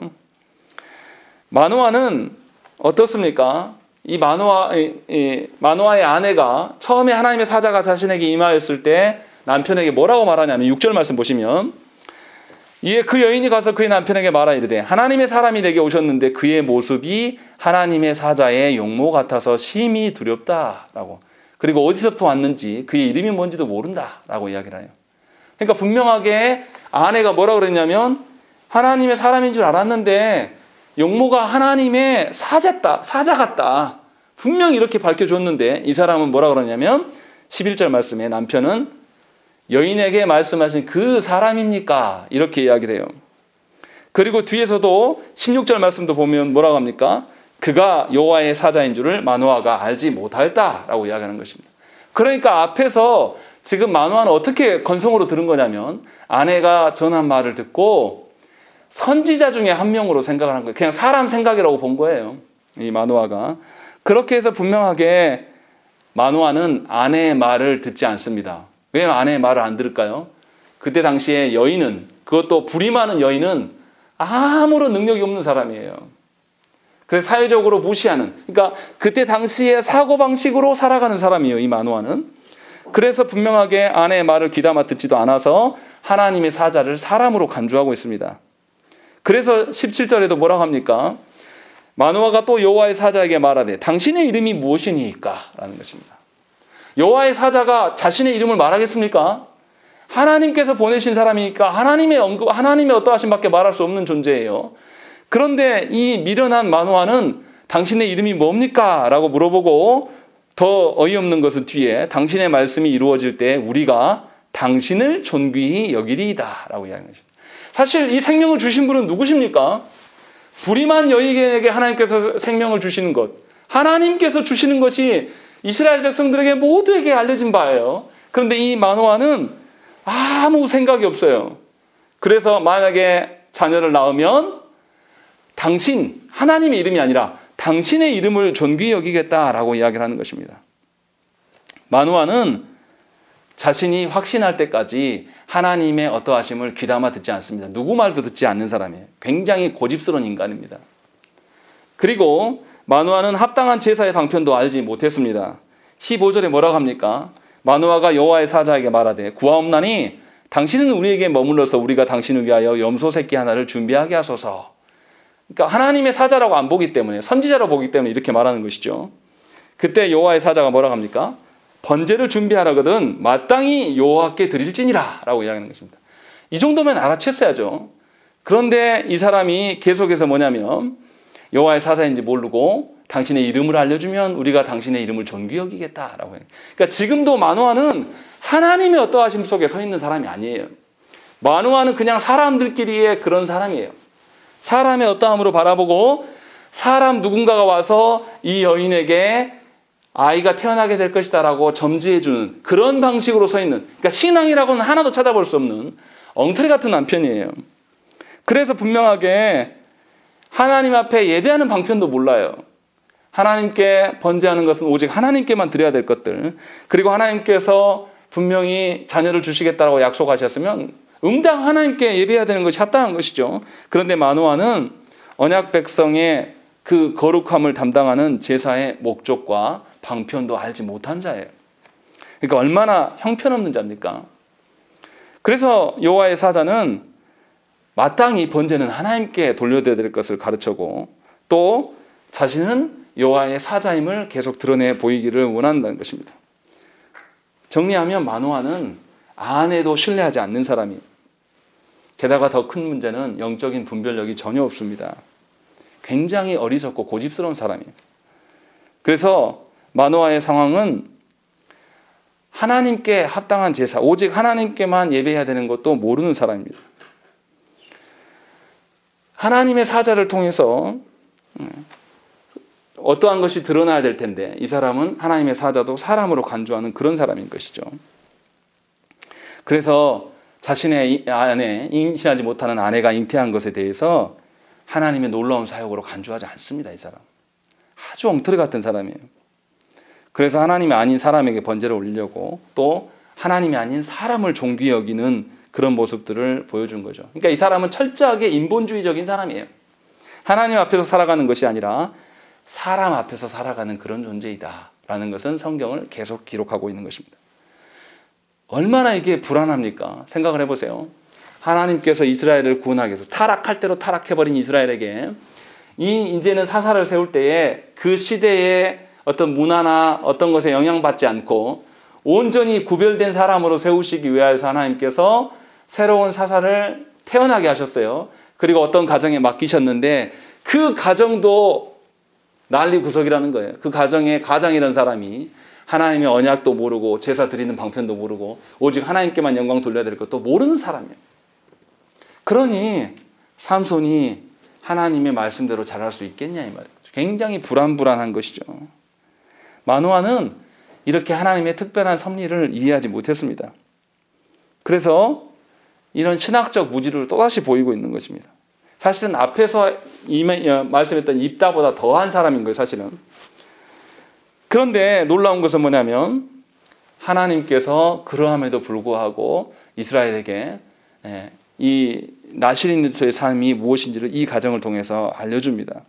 마누아는 어떻습니까? 이 마누아의 아내가 처음에 하나님의 사자가 자신에게 임하였을 때 남편에게 뭐라고 말하냐면 6절 말씀 보시면 이에 그 여인이 가서 그의 남편에게 말하 이르되 하나님의 사람이 내게 오셨는데 그의 모습이 하나님의 사자의 용모 같아서 심히 두렵다라고. 그리고 어디서부터 왔는지 그의 이름이 뭔지도 모른다라고 이야기를 해요. 그러니까 분명하게 아내가 뭐라고 그랬냐면 하나님의 사람인 줄 알았는데 용모가 하나님의 사자 같다. 분명히 이렇게 밝혀줬는데 이 사람은 뭐라고 그러냐면 11절 말씀에 남편은 여인에게 말씀하신 그 사람입니까? 이렇게 이야기를 해요. 그리고 뒤에서도 16절 말씀도 보면 뭐라고 합니까? 그가 여호와의 사자인 줄을 마누아가 알지 못하였다라고 이야기하는 것입니다. 그러니까 앞에서 지금 마누아는 어떻게 건성으로 들은 거냐면 아내가 전한 말을 듣고 선지자 중에 한 명으로 생각을 한 거예요. 그냥 사람 생각이라고 본 거예요. 이 마누아가. 그렇게 해서 분명하게 마누아는 아내의 말을 듣지 않습니다. 왜 아내의 말을 안 들을까요? 그때 당시에 여인은, 그것도 불이 많은 여인은 아무런 능력이 없는 사람이에요. 그래서 사회적으로 무시하는, 그러니까 그때 당시에 사고방식으로 살아가는 사람이에요, 이 마누아는. 그래서 분명하게 아내의 말을 귀담아 듣지도 않아서 하나님의 사자를 사람으로 간주하고 있습니다. 그래서 17절에도 뭐라고 합니까? 마누아가 또 여호와의 사자에게 말하되 당신의 이름이 무엇이니까? 라는 것입니다. 여호와의 사자가 자신의 이름을 말하겠습니까? 하나님께서 보내신 사람이니까 하나님의 어떠하신 밖에 말할 수 없는 존재예요. 그런데 이 미련한 마누아는 당신의 이름이 뭡니까? 라고 물어보고 더 어이없는 것은 뒤에 당신의 말씀이 이루어질 때 우리가 당신을 존귀히 여기리이다 라고 이야기하는 것입니다. 사실 이 생명을 주신 분은 누구십니까? 불임한 여인에게 하나님께서 생명을 주시는 것, 하나님께서 주시는 것이 이스라엘 백성들에게 모두에게 알려진 바예요. 그런데 이 마누아는 아무 생각이 없어요. 그래서 만약에 자녀를 낳으면 당신, 하나님의 이름이 아니라 당신의 이름을 존귀히 여기겠다라고 이야기를 하는 것입니다. 마누아는 자신이 확신할 때까지 하나님의 어떠하심을 귀담아 듣지 않습니다. 누구 말도 듣지 않는 사람이에요. 굉장히 고집스러운 인간입니다. 그리고 마누아는 합당한 제사의 방편도 알지 못했습니다. 15절에 뭐라고 합니까? 마누아가 여호와의 사자에게 말하되 구하옵나니 당신은 우리에게 머물러서 우리가 당신을 위하여 염소 새끼 하나를 준비하게 하소서. 그러니까 하나님의 사자라고 안 보기 때문에, 선지자라고 보기 때문에 이렇게 말하는 것이죠. 그때 여호와의 사자가 뭐라고 합니까? 번제를 준비하라거든 마땅히 여호와께 드릴지니라 라고 이야기하는 것입니다. 이 정도면 알아챘어야죠. 그런데 이 사람이 계속해서 뭐냐면 여호와의 사자인지 모르고 당신의 이름을 알려주면 우리가 당신의 이름을 존귀히 여기겠다라고 해요. 그러니까 지금도 마누아는 하나님의 어떠하심 속에 서 있는 사람이 아니에요. 마누아는 그냥 사람들끼리의 그런 사람이에요. 사람의 어떠함으로 바라보고 사람 누군가가 와서 이 여인에게 아이가 태어나게 될 것이다라고 점지해주는 그런 방식으로 서 있는, 그러니까 신앙이라고는 하나도 찾아볼 수 없는 엉터리 같은 남편이에요. 그래서 분명하게 하나님 앞에 예배하는 방편도 몰라요. 하나님께 번제하는 것은 오직 하나님께만 드려야 될 것들, 그리고 하나님께서 분명히 자녀를 주시겠다고 약속하셨으면 응당 하나님께 예배해야 되는 것이 합당한 것이죠. 그런데 마누아는 언약 백성의 그 거룩함을 담당하는 제사의 목적과 방편도 알지 못한 자예요. 그러니까 얼마나 형편없는 자입니까? 그래서 여호와의 사자는 마땅히 번제는 하나님께 돌려드려야 될 것을 가르쳤고 또 자신은 여호와의 사자임을 계속 드러내 보이기를 원한다는 것입니다. 정리하면 마노아는 아내도 신뢰하지 않는 사람이에요. 게다가 더 큰 문제는 영적인 분별력이 전혀 없습니다. 굉장히 어리석고 고집스러운 사람이에요. 그래서 마노아의 상황은 하나님께 합당한 제사, 오직 하나님께만 예배해야 되는 것도 모르는 사람입니다. 하나님의 사자를 통해서 어떠한 것이 드러나야 될 텐데 이 사람은 하나님의 사자도 사람으로 간주하는 그런 사람인 것이죠. 그래서 자신의 아내, 임신하지 못하는 아내가 잉태한 것에 대해서 하나님의 놀라운 사역으로 간주하지 않습니다. 이 사람 아주 엉터리 같은 사람이에요. 그래서 하나님이 아닌 사람에게 번제를 올리려고 또 하나님이 아닌 사람을 존귀히 여기는 그런 모습들을 보여준 거죠. 그러니까 이 사람은 철저하게 인본주의적인 사람이에요. 하나님 앞에서 살아가는 것이 아니라 사람 앞에서 살아가는 그런 존재이다 라는 것은 성경을 계속 기록하고 있는 것입니다. 얼마나 이게 불안합니까? 생각을 해보세요. 하나님께서 이스라엘을 구원하기 위해서 타락할 대로 타락해버린 이스라엘에게 이제는 사사를 세울 때에 그 시대의 어떤 문화나 어떤 것에 영향받지 않고 온전히 구별된 사람으로 세우시기 위해서 하나님께서 새로운 사사를 태어나게 하셨어요. 그리고 어떤 가정에 맡기셨는데 그 가정도 난리구석이라는 거예요. 그 가정에 가장이라는 사람이 하나님의 언약도 모르고 제사 드리는 방편도 모르고 오직 하나님께만 영광 돌려야 될 것도 모르는 사람이에요. 그러니 삼손이 하나님의 말씀대로 잘할 수 있겠냐 이 말이에요. 굉장히 불안한 것이죠. 마노아는 이렇게 하나님의 특별한 섭리를 이해하지 못했습니다. 그래서 이런 신학적 무지를 또다시 보이고 있는 것입니다. 사실은 앞에서 말씀했던 입다보다 더한 사람인 거예요. 사실은. 그런데 놀라운 것은 뭐냐면 하나님께서 그러함에도 불구하고 이스라엘에게 이 나시린의 삶이 무엇인지를 이 가정을 통해서 알려줍니다.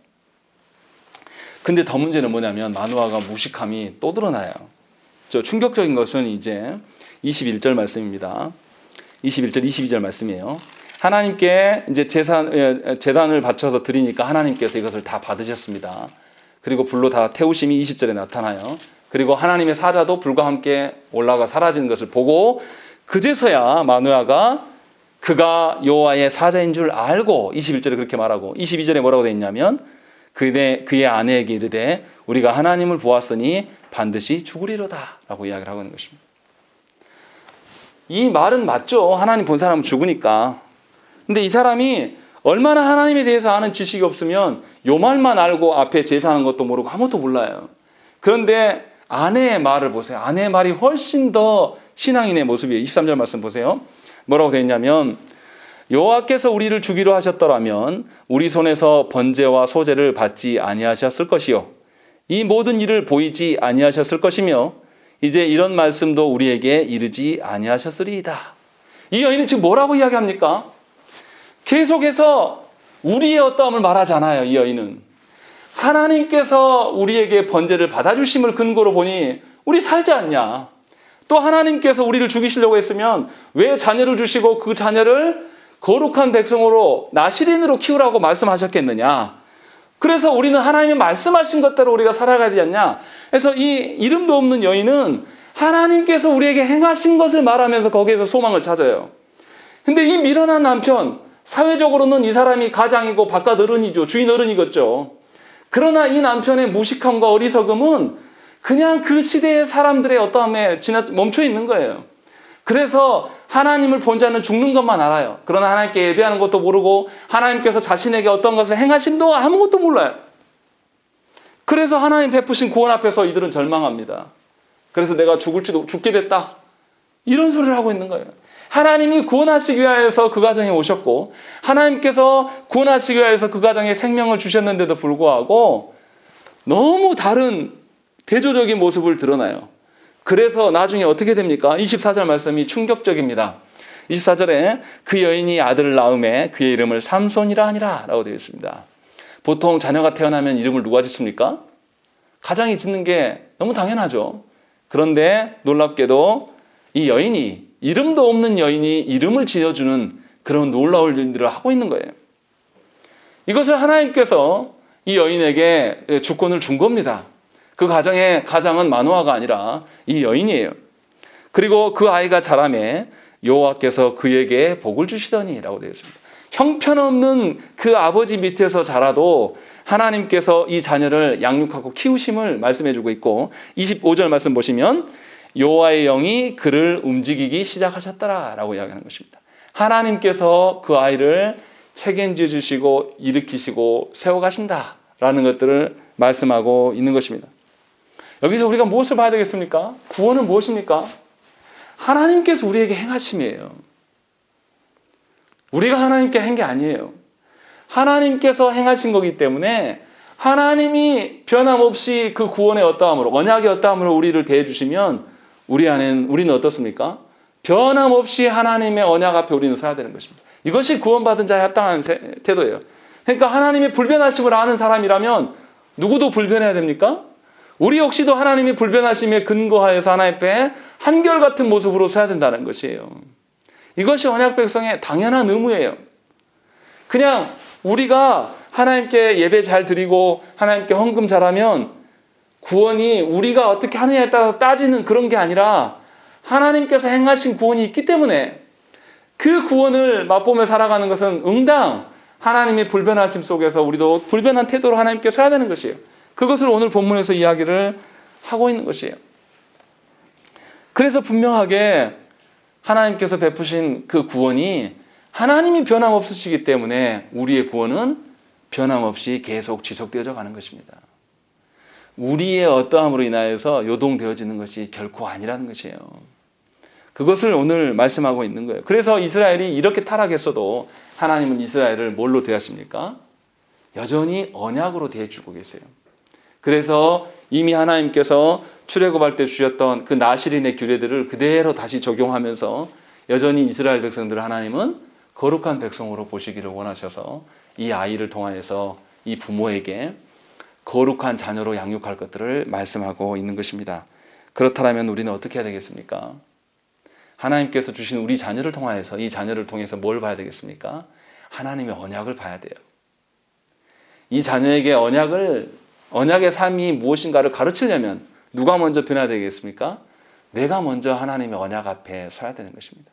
근데 더 문제는 뭐냐면 마노아가 무식함이 또 드러나요. 충격적인 것은 이제 21절 말씀입니다. 21절, 22절 말씀이에요. 하나님께 이제 제단을 바쳐서 드리니까 하나님께서 이것을 다 받으셨습니다. 그리고 불로 다 태우심이 20절에 나타나요. 그리고 하나님의 사자도 불과 함께 올라가 사라지는 것을 보고 그제서야 마노아가 그가 여호와의 사자인 줄 알고 21절에 그렇게 말하고 22절에 뭐라고 되어 있냐면 그의 아내에게 이르되 우리가 하나님을 보았으니 반드시 죽으리로다 라고 이야기를 하고 있는 것입니다. 이 말은 맞죠. 하나님 본 사람은 죽으니까. 근데 이 사람이 얼마나 하나님에 대해서 아는 지식이 없으면 요 말만 알고 앞에 제사하는 것도 모르고 아무것도 몰라요. 그런데 아내의 말을 보세요. 아내의 말이 훨씬 더 신앙인의 모습이에요. 23절 말씀 보세요. 뭐라고 되어 있냐면 여호와께서 우리를 주기로 하셨더라면 우리 손에서 번제와 소제를 받지 아니하셨을 것이요 이 모든 일을 보이지 아니하셨을 것이며 이제 이런 말씀도 우리에게 이르지 아니하셨으리이다. 이 여인은 지금 뭐라고 이야기합니까? 계속해서 우리의 어떠함을 말하지 않아요. 이 여인은 하나님께서 우리에게 번제를 받아주심을 근거로 보니 우리 살지 않냐. 또 하나님께서 우리를 죽이시려고 했으면 왜 자녀를 주시고 그 자녀를 거룩한 백성으로 나시린으로 키우라고 말씀하셨겠느냐. 그래서 우리는 하나님이 말씀하신 것대로 우리가 살아가야 되지 않냐. 그래서 이 이름도 없는 여인은 하나님께서 우리에게 행하신 것을 말하면서 거기에서 소망을 찾아요. 근데 이 미련한 남편, 사회적으로는 이 사람이 가장이고 바깥 어른이죠. 주인 어른이겠죠. 그러나 이 남편의 무식함과 어리석음은 그냥 그 시대의 사람들의 어떠함에 멈춰 있는 거예요. 그래서 하나님을 본 자는 죽는 것만 알아요. 그러나 하나님께 예배하는 것도 모르고 하나님께서 자신에게 어떤 것을 행하심도 아무것도 몰라요. 그래서 하나님 베푸신 구원 앞에서 이들은 절망합니다. 그래서 내가 죽게 됐다. 이런 소리를 하고 있는 거예요. 하나님이 구원하시기 위하여서 그 가정에 오셨고 하나님께서 구원하시기 위하여서 그 가정에 생명을 주셨는데도 불구하고 너무 다른 대조적인 모습을 드러나요. 그래서 나중에 어떻게 됩니까? 24절 말씀이 충격적입니다. 24절에 그 여인이 아들을 낳음에 그의 이름을 삼손이라 하니라 라고 되어 있습니다. 보통 자녀가 태어나면 이름을 누가 짓습니까? 가장이 짓는 게 너무 당연하죠. 그런데 놀랍게도 이 여인이 이름도 없는 여인이 이름을 지어주는 그런 놀라운 일들을 하고 있는 거예요. 이것을 하나님께서 이 여인에게 주권을 준 겁니다. 그 가장은 마노아가 아니라 이 여인이에요. 그리고 그 아이가 자라매 여호와께서 그에게 복을 주시더니라고 되어 있습니다. 형편없는 그 아버지 밑에서 자라도 하나님께서 이 자녀를 양육하고 키우심을 말씀해주고 있고 25절 말씀 보시면 여호와의 영이 그를 움직이기 시작하셨더라라고 이야기하는 것입니다. 하나님께서 그 아이를 책임져 주시고 일으키시고 세워가신다라는 것들을 말씀하고 있는 것입니다. 여기서 우리가 무엇을 봐야 되겠습니까? 구원은 무엇입니까? 하나님께서 우리에게 행하심이에요. 우리가 하나님께 한 게 아니에요. 하나님께서 행하신 거기 때문에 하나님이 변함없이 그 구원의 어떠함으로 언약의 어떠함으로 우리를 대해주시면 우리는 어떻습니까? 변함없이 하나님의 언약 앞에 우리는 서야 되는 것입니다. 이것이 구원받은 자의 합당한 태도예요. 그러니까 하나님의 불변하심을 아는 사람이라면 누구도 불변해야 됩니까? 우리 역시도 하나님의 불변하심에 근거하여서 하나님 앞에 한결같은 모습으로 서야 된다는 것이에요. 이것이 언약 백성의 당연한 의무예요. 그냥 우리가 하나님께 예배 잘 드리고 하나님께 헌금 잘하면 구원이 우리가 어떻게 하느냐에 따라서 따지는 그런 게 아니라 하나님께서 행하신 구원이 있기 때문에 그 구원을 맛보며 살아가는 것은 응당 하나님의 불변하심 속에서 우리도 불변한 태도로 하나님께 서야 되는 것이에요. 그것을 오늘 본문에서 이야기를 하고 있는 것이에요. 그래서 분명하게 하나님께서 베푸신 그 구원이 하나님이 변함없으시기 때문에 우리의 구원은 변함없이 계속 지속되어져 가는 것입니다. 우리의 어떠함으로 인하여서 요동되어지는 것이 결코 아니라는 것이에요. 그것을 오늘 말씀하고 있는 거예요. 그래서 이스라엘이 이렇게 타락했어도 하나님은 이스라엘을 뭘로 대하십니까? 여전히 언약으로 대해주고 계세요. 그래서 이미 하나님께서 출애굽할 때 주셨던 그 나실인의 규례들을 그대로 다시 적용하면서 여전히 이스라엘 백성들을 하나님은 거룩한 백성으로 보시기를 원하셔서 이 아이를 통하여서 이 부모에게 거룩한 자녀로 양육할 것들을 말씀하고 있는 것입니다. 그렇다면 우리는 어떻게 해야 되겠습니까? 하나님께서 주신 우리 자녀를 통하여서 이 자녀를 통해서 뭘 봐야 되겠습니까? 하나님의 언약을 봐야 돼요. 이 자녀에게 언약의 삶이 무엇인가를 가르치려면 누가 먼저 변해야 되겠습니까? 내가 먼저 하나님의 언약 앞에 서야 되는 것입니다.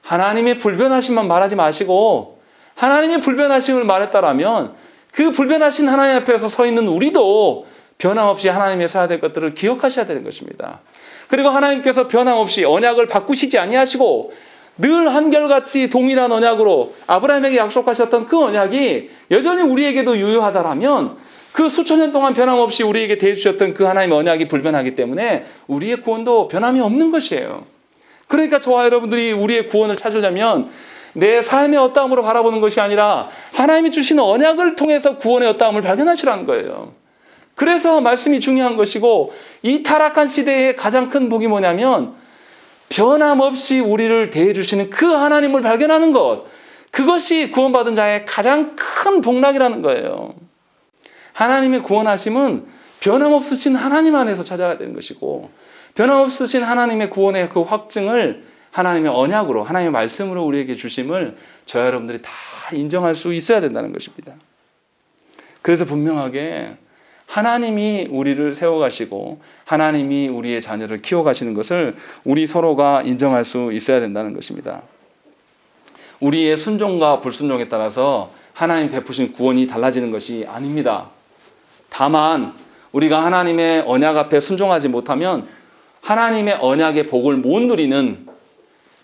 하나님의 불변하심만 말하지 마시고 하나님의 불변하심을 말했다라면 그 불변하신 하나님 앞에서 서 있는 우리도 변함없이 하나님의 서야 될 것들을 기억하셔야 되는 것입니다. 그리고 하나님께서 변함없이 언약을 바꾸시지 아니하시고 늘 한결같이 동일한 언약으로 아브라함에게 약속하셨던 그 언약이 여전히 우리에게도 유효하다라면 그 수천 년 동안 변함없이 우리에게 대해주셨던 그 하나님의 언약이 불변하기 때문에 우리의 구원도 변함이 없는 것이에요. 그러니까 저와 여러분들이 우리의 구원을 찾으려면 내 삶의 어떠함으로 바라보는 것이 아니라 하나님이 주시는 언약을 통해서 구원의 어떠함을 발견하시라는 거예요. 그래서 말씀이 중요한 것이고 이 타락한 시대의 가장 큰 복이 뭐냐면 변함없이 우리를 대해주시는 그 하나님을 발견하는 것, 그것이 구원받은 자의 가장 큰 복락이라는 거예요. 하나님의 구원하심은 변함없으신 하나님 안에서 찾아가야 되는 것이고 변함없으신 하나님의 구원의 그 확증을 하나님의 언약으로 하나님의 말씀으로 우리에게 주심을 저와 여러분들이 다 인정할 수 있어야 된다는 것입니다. 그래서 분명하게 하나님이 우리를 세워가시고 하나님이 우리의 자녀를 키워가시는 것을 우리 서로가 인정할 수 있어야 된다는 것입니다. 우리의 순종과 불순종에 따라서 하나님 베푸신 구원이 달라지는 것이 아닙니다. 다만 우리가 하나님의 언약 앞에 순종하지 못하면 하나님의 언약의 복을 못 누리는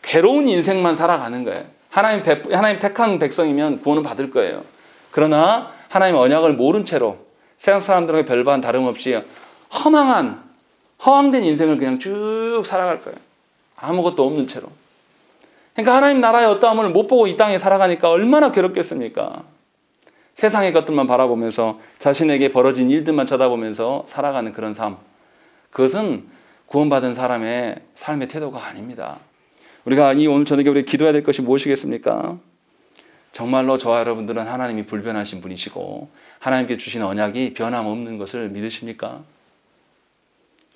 괴로운 인생만 살아가는 거예요. 하나님 택한 백성이면 구원을 받을 거예요. 그러나 하나님의 언약을 모른 채로 세상 사람들에게 별반 다름없이 허황된 인생을 그냥 쭉 살아갈 거예요. 아무것도 없는 채로. 그러니까 하나님 나라의 어떠함을 못 보고 이 땅에 살아가니까 얼마나 괴롭겠습니까? 세상의 것들만 바라보면서 자신에게 벌어진 일들만 쳐다보면서 살아가는 그런 삶. 그것은 구원받은 사람의 삶의 태도가 아닙니다. 우리가 이 오늘 저녁에 우리 기도해야 될 것이 무엇이겠습니까? 정말로 저와 여러분들은 하나님이 불변하신 분이시고 하나님께 주신 언약이 변함없는 것을 믿으십니까?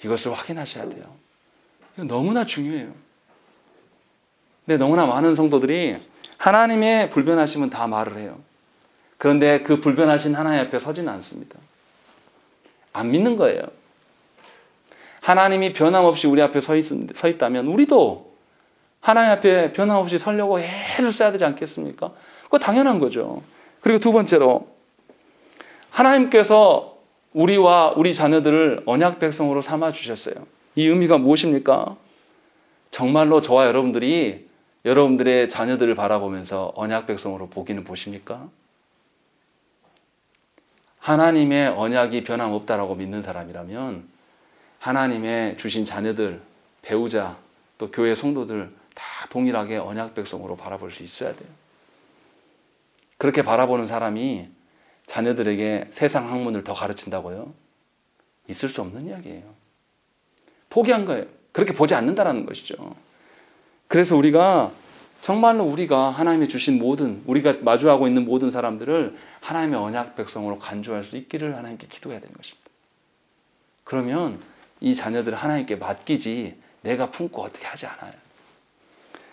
이것을 확인하셔야 돼요. 이거 너무나 중요해요. 근데 너무나 많은 성도들이 하나님의 불변하심은 다 말을 해요. 그런데 그 불변하신 하나님 앞에 서지는 않습니다. 안 믿는 거예요. 하나님이 변함없이 우리 앞에 서 있다면 우리도 하나님 앞에 변함없이 서려고 애를 써야 되지 않겠습니까? 그거 당연한 거죠. 그리고 두 번째로, 하나님께서 우리와 우리 자녀들을 언약 백성으로 삼아 주셨어요. 이 의미가 무엇입니까? 정말로 저와 여러분들이 여러분들의 자녀들을 바라보면서 언약 백성으로 보기는 보십니까? 하나님의 언약이 변함없다라고 믿는 사람이라면 하나님의 주신 자녀들, 배우자, 또 교회 성도들 다 동일하게 언약 백성으로 바라볼 수 있어야 돼요. 그렇게 바라보는 사람이 자녀들에게 세상 학문을 더 가르친다고요? 있을 수 없는 이야기예요. 포기한 거예요. 그렇게 보지 않는다라는 것이죠. 그래서 우리가 정말로 우리가 하나님이 주신 모든, 우리가 마주하고 있는 모든 사람들을 하나님의 언약 백성으로 간주할 수 있기를 하나님께 기도해야 되는 것입니다. 그러면 이 자녀들을 하나님께 맡기지 내가 품고 어떻게 하지 않아요.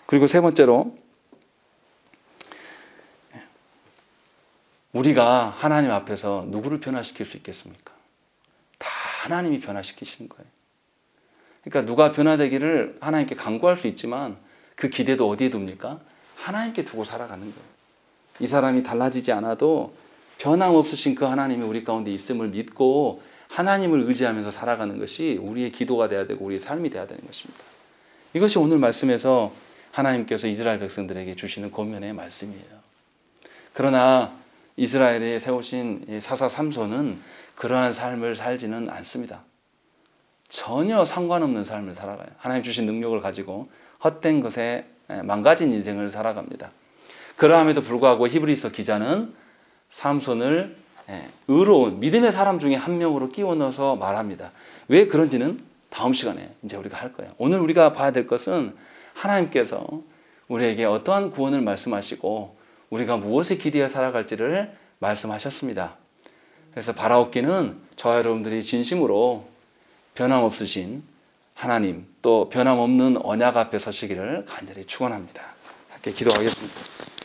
그리고 세 번째로, 우리가 하나님 앞에서 누구를 변화시킬 수 있겠습니까? 다 하나님이 변화시키시는 거예요. 그러니까 누가 변화되기를 하나님께 간구할 수 있지만 그 기대도 어디에 둡니까? 하나님께 두고 살아가는 거예요. 이 사람이 달라지지 않아도 변함없으신 그 하나님이 우리 가운데 있음을 믿고 하나님을 의지하면서 살아가는 것이 우리의 기도가 돼야 되고 우리의 삶이 돼야 되는 것입니다. 이것이 오늘 말씀에서 하나님께서 이스라엘 백성들에게 주시는 권면의 말씀이에요. 그러나 이스라엘에 세우신 사사 삼손은 그러한 삶을 살지는 않습니다. 전혀 상관없는 삶을 살아가요. 하나님 주신 능력을 가지고 헛된 것에 망가진 인생을 살아갑니다. 그러함에도 불구하고 히브리서 기자는 삼손을 의로운 믿음의 사람 중에 한 명으로 끼워 넣어서 말합니다. 왜 그런지는 다음 시간에 이제 우리가 할 거예요. 오늘 우리가 봐야 될 것은 하나님께서 우리에게 어떠한 구원을 말씀하시고 우리가 무엇에 기대어 살아갈지를 말씀하셨습니다. 그래서 바라옵기는 저와 여러분들이 진심으로 변함없으신 하나님, 또 변함없는 언약 앞에 서시기를 간절히 축원합니다. 함께 기도하겠습니다.